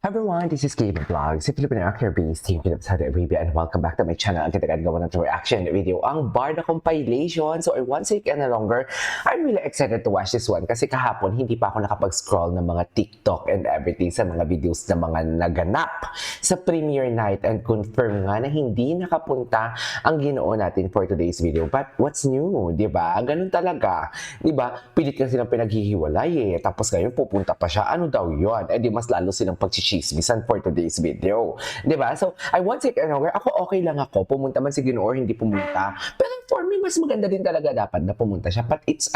Hi everyone, this is Gabe Vlogs, si Filipino actor based team Philip Saudi Arabia, and welcome back to my channel. Ang kita-gad gawa ng reaction video, ang Barda compilation. So I won't say it any longer. I'm really excited to watch this one kasi kahapon hindi pa ako nakapag-scroll ng mga TikTok and everything sa mga videos na mga naganap sa premiere night, and confirm nga na hindi nakapunta ang Ginoo natin for today's video. But what's new, di ba? Ganun talaga. Di ba? Pilit kasi silang pinaghihiwalay tapos ngayon pupunta pa siya. Ano daw yun? Eh di mas lalo silang pagchichismisan for today's video. Di ba? So, I won't take it anywhere. Ako okay lang ako. Pumunta man si Ginoo or hindi pumunta. Pero for me, mas maganda din talaga dapat na pumunta siya. But it's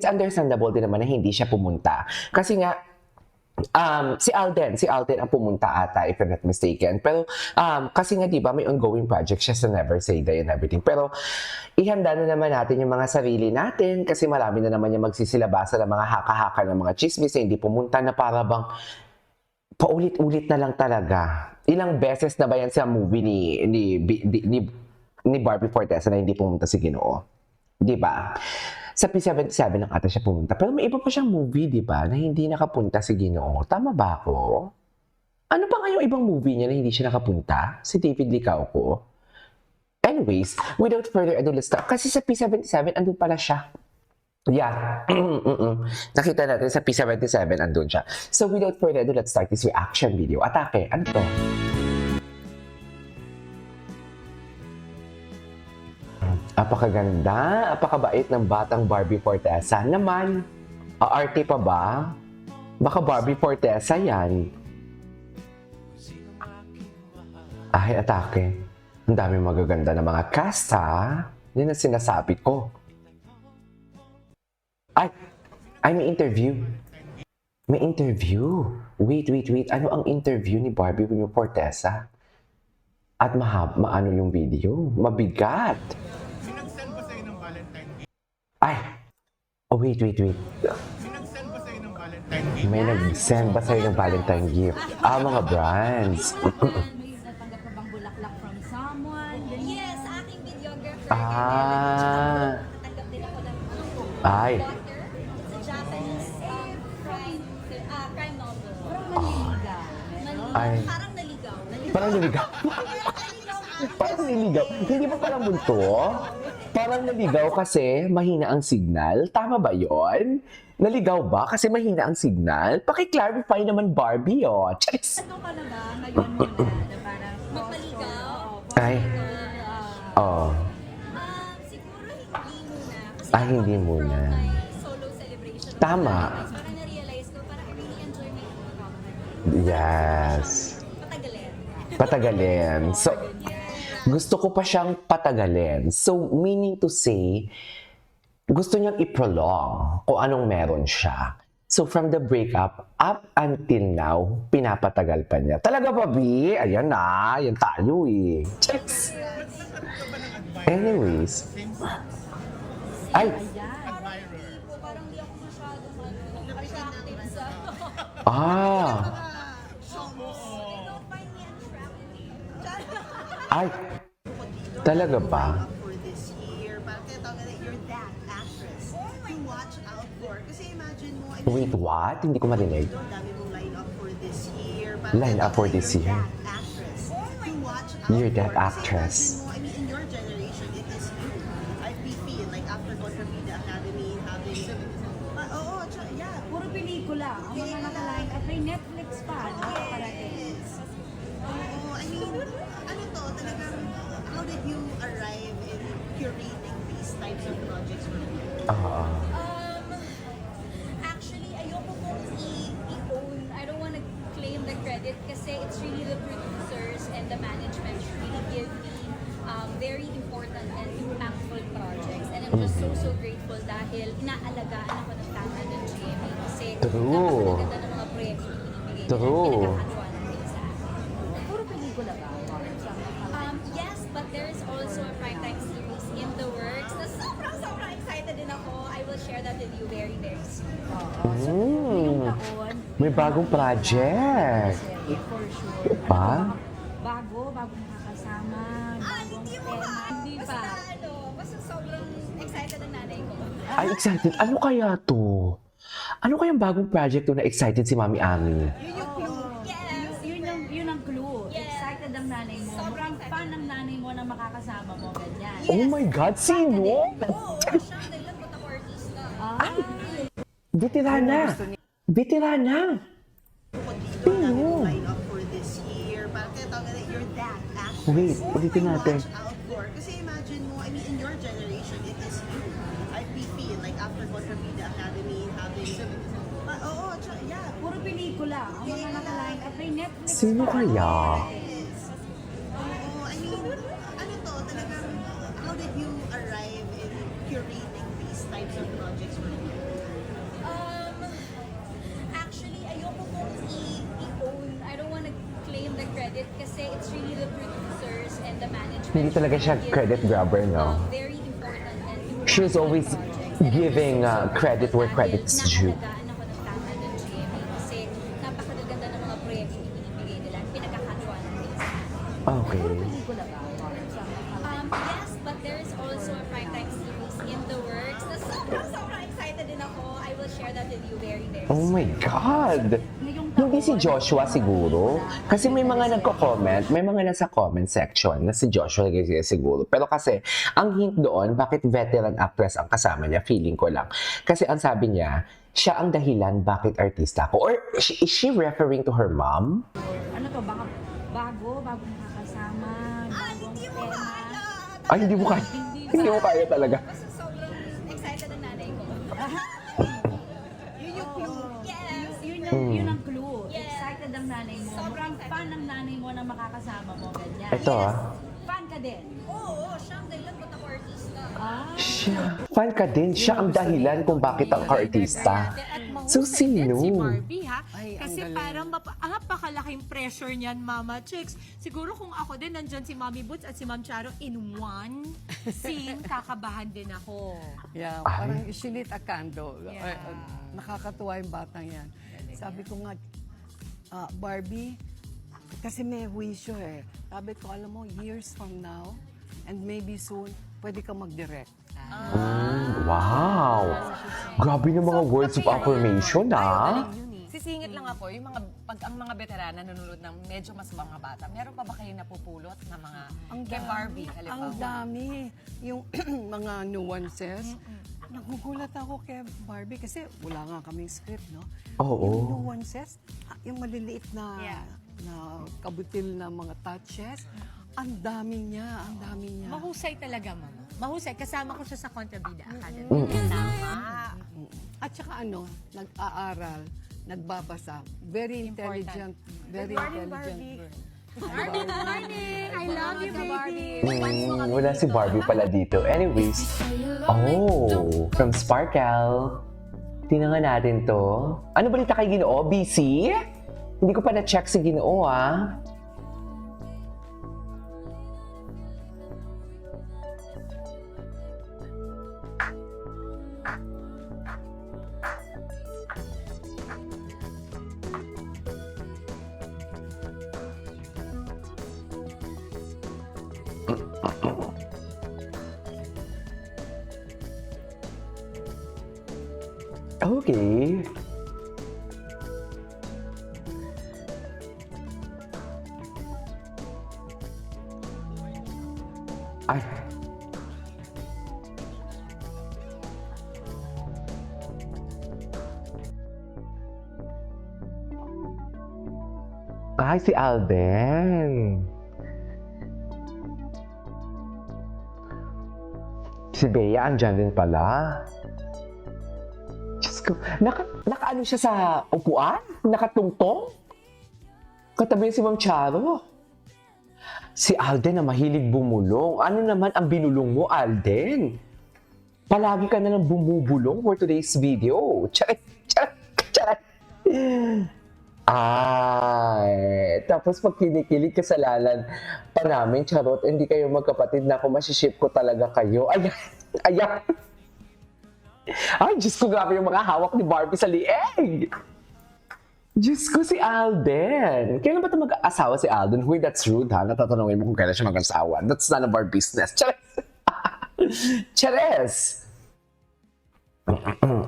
understandable din naman na hindi siya pumunta. Kasi nga, si Alden ang pumunta ata, if I'm not mistaken. Pero, kasi nga, di ba, may ongoing project siya sa Never Say Die and everything. Pero, ihanda na naman natin yung mga sarili natin kasi marami na naman yung magsisilabasa ng mga haka-haka ng mga chismis na hindi pumunta, na para bang paulit-ulit na lang talaga. Ilang beses na ba yan sa movie ni Barbie Fortesa na hindi pumunta si Ginoo? Di ba? Sa P77 lang ata siya pumunta. Pero may iba pa siyang movie, di ba, na hindi nakapunta si Ginoo. Tama ba ako? Ano pa nga yung ibang movie niya na hindi siya nakapunta? Si David Licauco? Anyways, without further ado, let's start. Kasi sa P77, andun pala siya. Yeah. Nakita natin sa P77, andun siya. So without further ado, let's start this reaction video. Atake, ano to? Apakaganda, apakabait ng batang Barbie Fortesa. Naman, aarte pa ba? Baka Barbie Fortesa yan. Ay, atake. Ang dami magaganda na mga cast, ha? Yan ang sinasabi ko. Ay, may interview. May interview. Wait. Ano ang interview ni Barbie Fortesa? At maano yung video? Mabigat. Sinag-send ba sa'yo ng Valentine gift? Ay! Oh, wait. Sinag-send ba sa'yo ng Valentine gift? May nag-send ba sa'yo ng Valentine gift? Mga brands. May natanggap ka bang bulaklak from someone? Yes, sa aking videographer. Natanggap din ako ng Ay. Daughter. It's a Japanese crime novel. Ay. Parang naligaw. Parang naligaw. Parang niligaw. Hindi ba parang multo? Parang naligaw kasi mahina ang signal. Tama ba yon? Naligaw ba kasi mahina ang signal? Paki-clarify naman, Barbie, Charis! Ano ka na ba ngayon muna na parang Magpaligaw? Ay. Siguro hindi muna. Kasi Hindi muna. from my solo celebration. Tama. Parang na-realize ko, parang I really enjoy my own company. Yes. Patagalin. So, gusto ko pa siyang patagalin. So, meaning to say, gusto niyang i-prolong kung anong meron siya. So, from the breakup, up until now, pinapatagal pa niya. Talaga ba, B? Ayan na. Yan tayo eh. Checks. Anyways. Ay! Admirer. Parang di ako masyadong attractive sa... Don't find me attractive. Ay! Talaga ba? For this year, parang tinatawag na you're that actress to watch out for. Kasi imagine mo, I mean, Wait, what? Hindi ko marinig. ang dami mong line up for this year. Parang Line up for this you're year? that actress to watch out You're that for. Kasi actress. imagine mo, I mean, in your generation, it is you. We feel like after Contrabida Academy, having... yeah. puro pelikula. Ang mga naka-line at may Netflix pa. Nakaparating. Oo, I mean, ano to, talagang, how did you arrive in curating these types of projects for you? Actually, ayoko pong i-own. I don't want to claim the credit kasi it's really the producers and the management who really give me very important and impactful projects. And I'm just so grateful dahil inaalagaan ako ng tama ng GMA kasi True. napakaganda ng mga proyekto na binibigay nila. True. Pinagkakatuwa natin sa akin. Puro pelikula ba? Yes, but there is also a primetime series in the works na sobrang excited din ako. I will share that with you very soon. Ngayong taon, May bagong project. serye for sure. Diba? Bagong makakasama. Bagong Hindi mo tema. ba? Hindi pa. Basta sobrang excited ang nanay ko. Ay, excited. Ano kaya to? Ano kayang bagong project to na excited si Mami Ami? Yun yung clue. excited ang nanay mo. Sobrang fan ng nanay mo na makakasama mo, ganyan. Oh my God, sino? Oo, siya, naglagot ako artista. Ay, Veterana. Veterana. Continue namin to line up for this year. Parang tinatawag na you're that actress. Wait, ulitin natin. Watch out for. Kasi imagine mo, I mean, in your generation, it is you. We feel like after Contrabida Academy, having... Oo, yeah. puro pelikula. Ang mga nakaline up. May Netflix Sino pa. kaya? Yes. Oo, I mean, ano to, talagang, how did you arrive in curating these types of projects for you? Actually, ayoko pong i-own. I don't wanna claim the credit kasi it's really the producers and the management. Hindi talaga siya who give credit me, grabber, no? Very important and She's always giving credit where credit's due. Nakalagaan ako ng tama ng GMA kasi napakaganda ng mga proyekto na binibigay nila. Pinagkakatuwa ng nila. Okay. Pelikula ba? Yes, but there is also a primetime series in the works na sobrang excited din ako. I will share that with you very, very Oh soon. my God! Hindi si Joshua siguro. Kasi may mga nagko-comment, may mga nasa comment section na si Joshua siguro. Pero kasi, ang hint doon, bakit veteran actress ang kasama niya, feeling ko lang. Kasi ang sabi niya, siya ang dahilan bakit artista ako. Or is she referring to her mom? Ano to? Baka bagong makakasama, bagong tema. Ay, hindi mo kaya. Hindi mo kaya talaga. Basta sobrang excited ang nanay ko. Yun yung clue. Yes! Yun ang clue. Yes. Excited ang nanay mo. Sobrang fan ng nanay mo na makakasama mo, ganyan. Ito Fan ka din. Oo, siya ang naglagot ako artista. Siya. Fan ka din. Siya ang dahilan kung bakit ang artista. So, sino? Si Barbie, ha? Ay, ang Kasi galing. parang napakalaking pressure niyan, Mama Chicks. Siguro kung ako din, nandyan si Mommy Boots at si Ma'am Charo in one scene, kakabahan din ako. Yeah, Ay. parang isilit akando. Yeah. Nakakatuwa yung batang yan. Sabi ko nga, Barbie, kasi may wisyo eh. Sabi ko, alam mo, years from now, and maybe soon, pwede ka mag-direct. Wow! Grabe ng mga words of affirmation, ah. Sisingit lang ako, yung mga, pag ang mga veterana nanonood ng medyo mas mga bata, meron pa ba kayong napupulot na mga kay Barbie, halimbawa? Ang dami. Yung mga nuances. Nagugulat ako kay Barbie kasi wala nga kaming script, no? Oo. Yung nuances, yung maliliit na kabutil na mga touches, ang dami niya. Mahusay talaga, Mama. Mahusay. Kasama ko siya sa Contrabida Academy. Tama. At saka nag-aaral, nagbabasa. Very intelligent. Very intelligent girl. Good morning! I love you, baby! Wala si Barbie pala dito. Anyways, oh, from Sparkle. Tingnan nga natin to. Ano balita kay Ginoo? BC? Hindi ko pa na-check si Ginoo, ah. Okay. Ay. Ay, si Alden. Si Bea, andyan din pala. Diyos ko, nakaano siya sa upuan? Nakatungtong? Katabi niya si Ma'am Charo. Si Alden na mahilig bumulong. Ano naman ang binulong mo, Alden? Palagi ka na lang bumubulong for today's video. Charet, charet, charet. Ay, tapos pag kinikilig kasalanan pa namin, Charot, hindi kayo magkapatid na ako, masiship ko talaga kayo. Ayan, ayan. Ay, Diyos ko, grabe yung mga hawak ni Barbie sa lieg. Diyos ko, si Alden. Kailan ba ito mag-asawa si Alden? Huy, that's rude, ha? Natatanungin mo kung kailan siya mag-asawa. That's none of our business. Chares! Chares!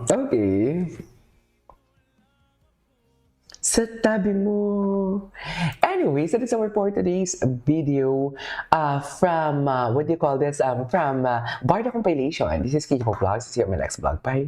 Okay. Sa tabi mo. Anyway, so that's our for today's video from, what do you call this? From Barda Compilation. This is Kiko Vlogs. See you on my next vlog. Bye!